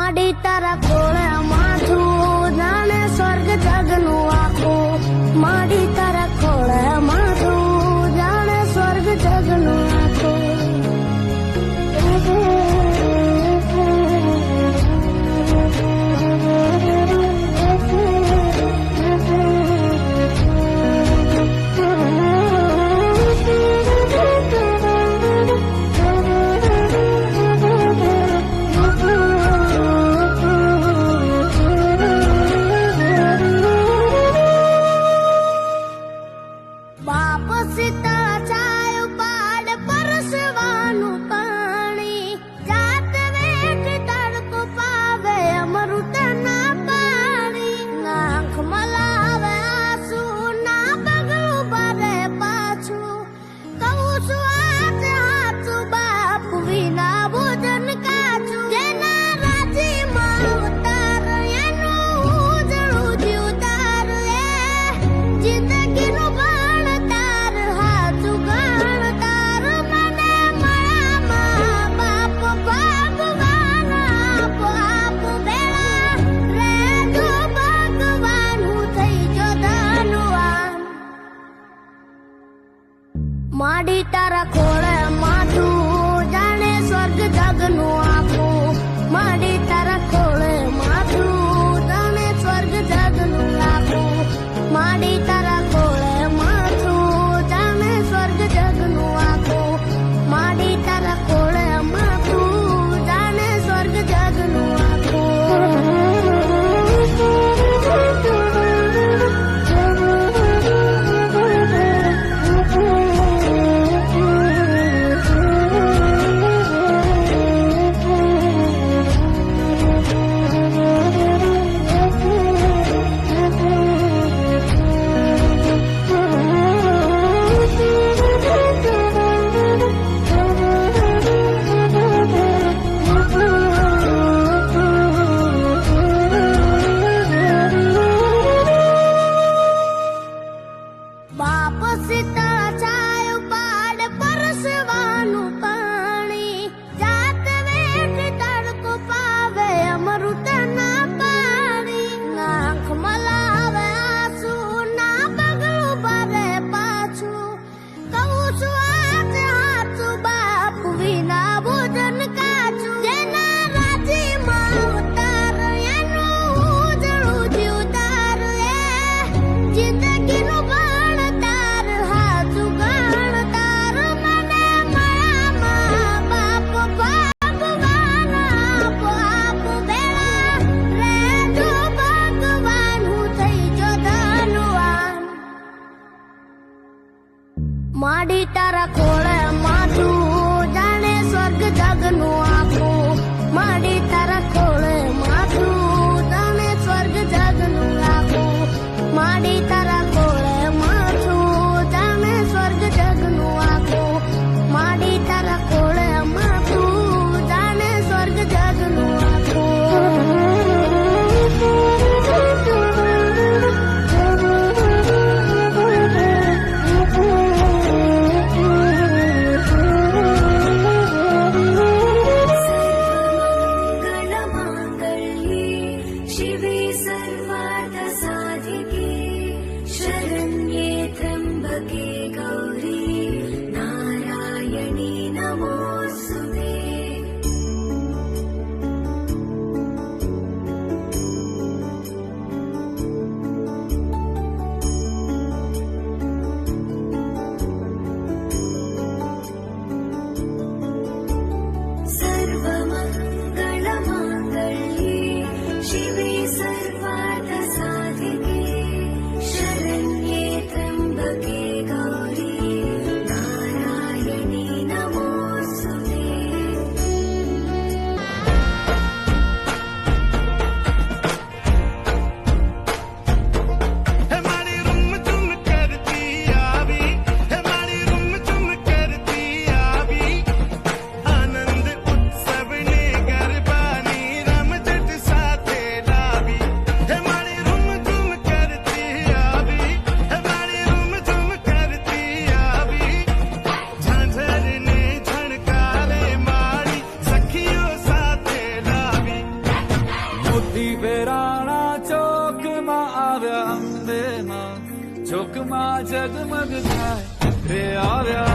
માડી તારા કોળે માથું જાણે સ્વર્ગ જગનું આખું માડી તારા કોળે માથું જાણે સ્વર્ગ જગનું આખું બાપ સીતા છાયો પાડ પરસવાનું પાણી જાત વેઠ તડકો પાવે અમૃત ના પાણી આંખ મલાવે આંસુ ના પગલું ભરે પાછું કહું છું આજ હાચું બાપ વિના ભોજન કાચું જેના રાજીમાં ઉતાર એનું ઉજળું જીવતાર એ જિંદગીનું માડી તારા ખોળે માથું જાણે સ્વર્ગ જગનું આખું માડી તારા ખોળે માથું જાણે સ્વર્ગ જગનું આખું માડી તારા ખોળે માથું જાણે સ્વર્ગ જગનું આખું માડી તારા ખોળે માથું જાણે સ્વર્ગ જગનું આખું મોતી ફેરાણા ચોકમાં આવ્યા અંબેમાં ચોકમાં જગમગ થાય રે આવ્યા